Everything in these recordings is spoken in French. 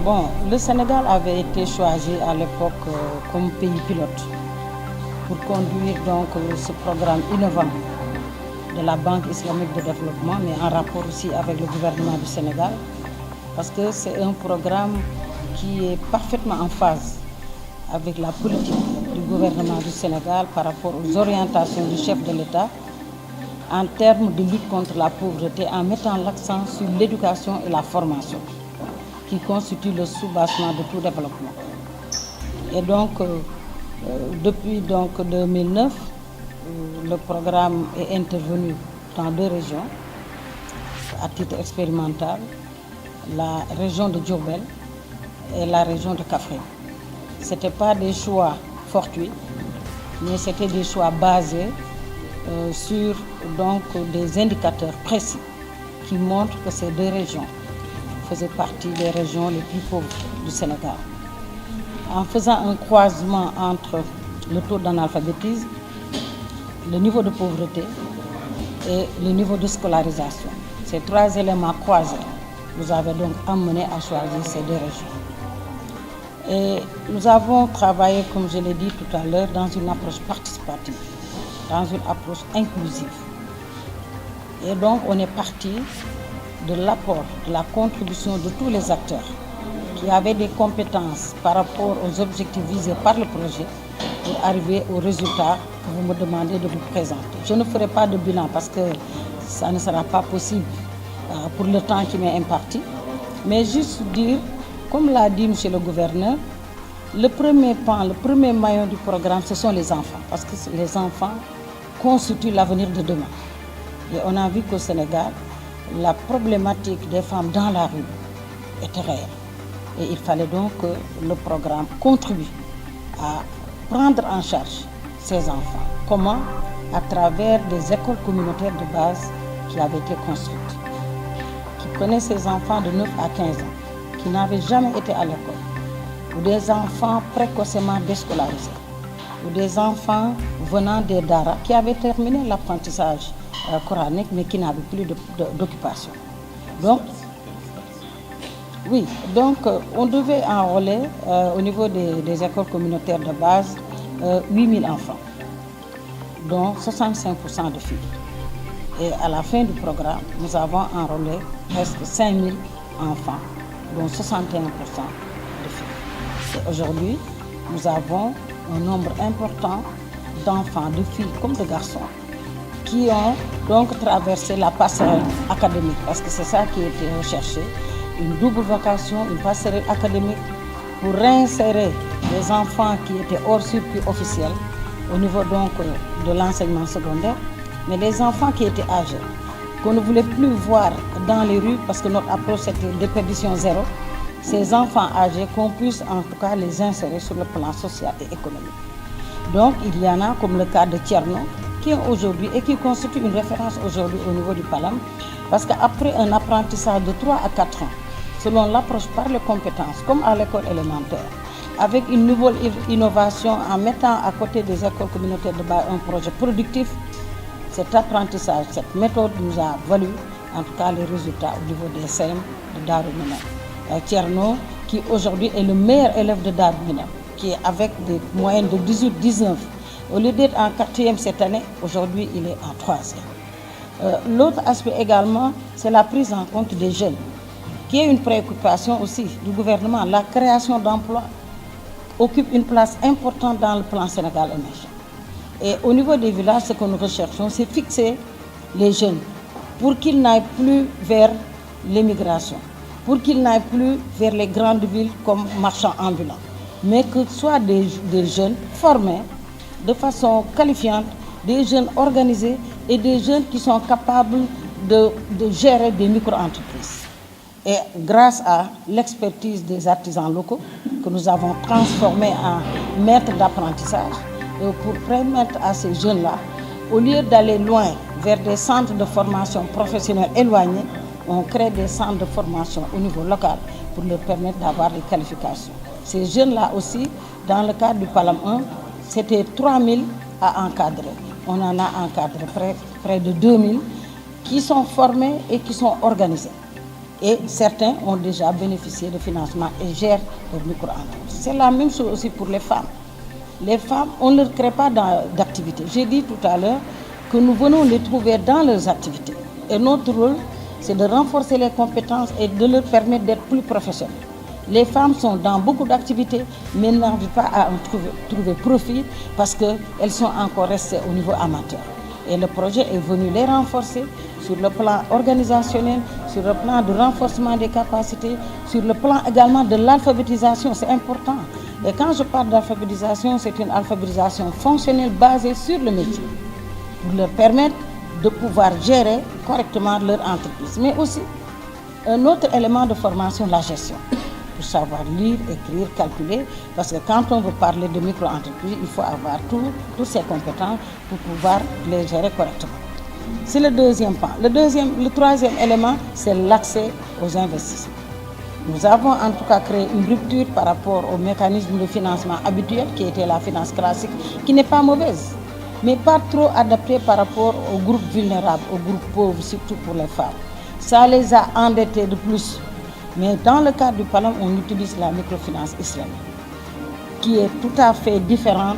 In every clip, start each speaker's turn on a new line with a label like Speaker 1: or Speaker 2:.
Speaker 1: Bon, le Sénégal avait été choisi à l'époque comme pays pilote pour conduire donc ce programme innovant de la Banque islamique de développement, mais en rapport aussi avec le gouvernement du Sénégal, parce que c'est un programme qui est parfaitement en phase avec la politique du gouvernement du Sénégal par rapport aux orientations du chef de l'État en termes de lutte contre la pauvreté, en mettant l'accent sur l'éducation et la formation, qui constituent le soubassement de tout développement. Et donc, depuis 2009, le programme est intervenu dans 2 régions à titre expérimental, la région de Diourbel et la région de Kaffrine. Ce n'étaient pas des choix fortuits, mais c'était des choix basés sur des indicateurs précis qui montrent que ces 2 régions faisaient partie des régions les plus pauvres du Sénégal. En faisant un croisement entre le taux d'analphabétisme, le niveau de pauvreté et le niveau de scolarisation, ces 3 éléments croisés nous avaient donc amené à choisir ces 2 régions. Et nous avons travaillé, comme je l'ai dit tout à l'heure, dans une approche participative, dans une approche inclusive. Et donc on est parti de l'apport, de la contribution de tous les acteurs qui avaient des compétences par rapport aux objectifs visés par le projet pour arriver au résultat que vous me demandez de vous présenter. Je ne ferai pas de bilan parce que ça ne sera pas possible pour le temps qui m'est imparti, mais juste dire, comme l'a dit M. le gouverneur, le premier pan, le premier maillon du programme, ce sont les enfants, parce que les enfants constituent l'avenir de demain. Et on a vu qu'au Sénégal, la problématique des femmes dans la rue était réelle. Et il fallait donc que le programme contribue à prendre en charge ces enfants. Comment? À travers des écoles communautaires de base qui avaient été construites, qui prenaient ces enfants de 9 à 15 ans, qui n'avaient jamais été à l'école, ou des enfants précocement déscolarisés, ou des enfants venant des daras qui avaient terminé l'apprentissage coranique mais qui n'avaient plus d'occupation. Donc, oui, donc on devait enrôler au niveau des écoles communautaires de base 8000 enfants, dont 65% de filles. Et à la fin du programme, nous avons enrôlé presque 5000 enfants, dont 61% de filles. Et aujourd'hui, nous avons un nombre important d'enfants, de filles comme de garçons, qui ont donc traversé la passerelle académique, parce que c'est ça qui a été recherché, une double vocation, une passerelle académique pour réinsérer les enfants qui étaient hors circuit officiel au niveau donc de l'enseignement secondaire, mais les enfants qui étaient âgés, qu'on ne voulait plus voir dans les rues parce que notre approche c'était déperdition zéro, ces enfants âgés qu'on puisse en tout cas les insérer sur le plan social et économique. Donc il y en a comme le cas de Tierno qui est aujourd'hui et qui constitue une référence aujourd'hui au niveau du Palam, parce qu'après un apprentissage de 3 à 4 ans, selon l'approche par les compétences, comme à l'école élémentaire, avec une nouvelle innovation en mettant à côté des écoles communautaires de base un projet productif, cet apprentissage, cette méthode nous a valu en tout cas les résultats au niveau des CEM de Darou Minam. Tierno, qui aujourd'hui est le meilleur élève de Darou Minam, qui est avec des moyennes de 18-19. Au lieu d'être en 4e cette année, aujourd'hui il est en 3e. L'autre aspect également, c'est la prise en compte des jeunes, qui est une préoccupation aussi du gouvernement. La création d'emplois occupe une place importante dans le plan Sénégal émergent. Et au niveau des villages, ce que nous recherchons, c'est fixer les jeunes pour qu'ils n'aillent plus vers l'émigration, pour qu'ils n'aillent plus vers les grandes villes comme marchands ambulants, mais que ce soient des jeunes formés de façon qualifiante, des jeunes organisés et des jeunes qui sont capables de gérer des micro-entreprises. Et grâce à l'expertise des artisans locaux que nous avons transformés en maîtres d'apprentissage, pour permettre à ces jeunes-là, au lieu d'aller loin vers des centres de formation professionnelle éloignés, on crée des centres de formation au niveau local pour leur permettre d'avoir des qualifications. Ces jeunes-là aussi, dans le cadre du Palam 1, c'était 3000 à encadrer. On en a encadré près de 2000 qui sont formés et qui sont organisés. et certains ont déjà bénéficié de financement et gèrent leur micro-entreprise. C'est la même chose aussi pour les femmes. Les femmes, on ne leur crée pas d'activité. J'ai dit tout à l'heure que nous venons les trouver dans leurs activités. Et notre rôle, c'est de renforcer les compétences et de leur permettre d'être plus professionnelles. Les femmes sont dans beaucoup d'activités, mais n'arrivent pas à en trouver profit parce qu'elles sont encore restées au niveau amateur. Et le projet est venu les renforcer sur le plan organisationnel, sur le plan de renforcement des capacités, sur le plan également de l'alphabétisation, c'est important. Et quand je parle d'alphabétisation, c'est une alphabétisation fonctionnelle basée sur le métier, pour leur permettre de pouvoir gérer correctement leur entreprise. Mais aussi, un autre élément de formation, la gestion, pour savoir lire, écrire, calculer, parce que quand on veut parler de micro-entreprise, il faut avoir toutes ces compétences pour pouvoir les gérer correctement. C'est le deuxième point. Le troisième élément, c'est l'accès aux investissements. Nous avons en tout cas créé une rupture par rapport au mécanisme de financement habituel qui était la finance classique, qui n'est pas mauvaise, mais pas trop adaptée par rapport aux groupes vulnérables, aux groupes pauvres, surtout pour les femmes. Ça les a endettés de plus. Mais dans le cadre du PALAM, on utilise la microfinance islamique, qui est tout à fait différente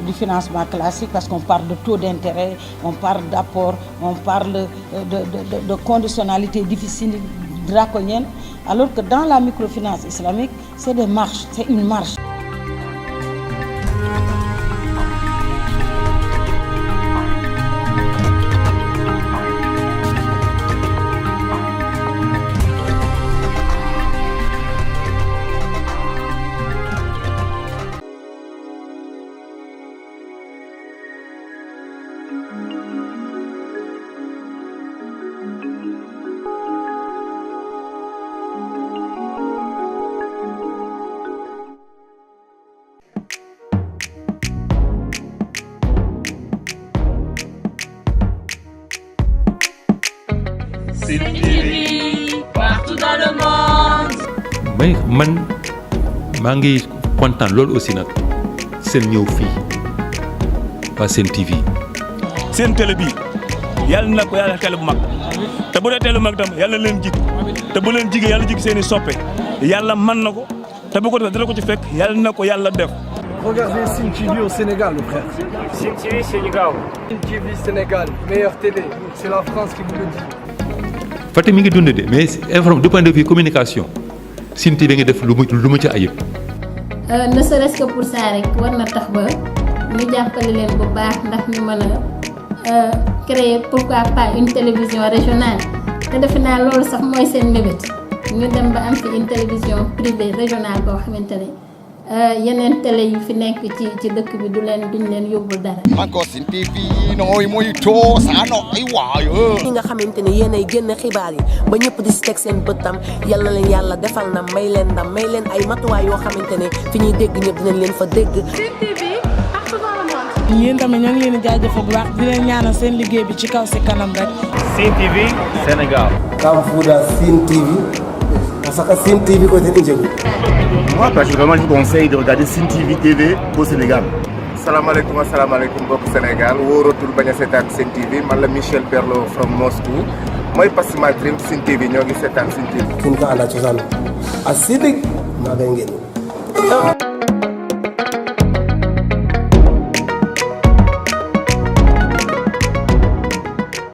Speaker 1: du financement classique, parce qu'on parle de taux d'intérêt, on parle d'apport, on parle de conditionnalités difficiles, draconiennes, alors que dans la microfinance islamique, c'est des marges, c'est une marge.
Speaker 2: Sen TV partout dans le monde.
Speaker 3: mais man maa ngi kontaan loolu aussi nag seen ñëw fii waa Sen TV.
Speaker 4: seen télé bi yàlla na ko yàlla télé bu mag te bu dee télé bu mag tam yàlla na leen jig te bu leen jigee yàlla jig seen i soppe yàlla mën na ko te bu ko defee dara ko ci fekk yàlla na ko yàlla def.
Speaker 5: Regardez Sen TV au Sénégal, le frère.
Speaker 6: Sen TV Sénégal.
Speaker 5: Sen TV Sénégal, meilleure télé. C'est la France qui vous le dit.
Speaker 3: Fatick mi ngi dund de mais du point de vue communication Sen TV ngi def lu mu ci ayib.
Speaker 7: ne serait-ce que pour ça rek war na tax ba ñu jàppale leen bu baax ndax ñu mën a créer pourquoi pas une télévision régionale te defe naa loolu sax mooy seen mébét ñu dem ba am fi une télévision privée régionale boo xamante ne yeneen télé yu fi nekk ci dëkk bi duñ leen yóbbul dara.
Speaker 8: encore Sen TV nooy muy too saano ay waayo
Speaker 9: ñi nga xamante ne yéenay génn xibaar yi ba ñëpp di si teg seen bëtam yal na leen yàlla defal na may leen ndam may leen ay matuwaay yoo xamante ne fi ñuy dégg ñëpp dinañ leen fa dégg.
Speaker 10: Sen TV partout dans le monde. yéen tamit ñoo ngi leen di jaajëfal bu baax di leen ñaanal seen liggéey bi ci kaw si kanam rek.
Speaker 6: Sen TV Sénégal.
Speaker 5: Kamfuda Sen TV. Parce que Sen TV côté Ndjegu.
Speaker 11: Moi, particulièrement, je vous conseille de regarder Sen TV au Sénégal.
Speaker 8: salaamaaleykum asalaamaaleykum mbokk Sénégal wóoratul bañ a seetaan Sen TV man la Michel Perlo from Moscou mooy Passima Dream Sen TV ñoo ngi seetaan Sen TV.
Speaker 5: Kin ka ala cosaan a sidik maa ngay ngeen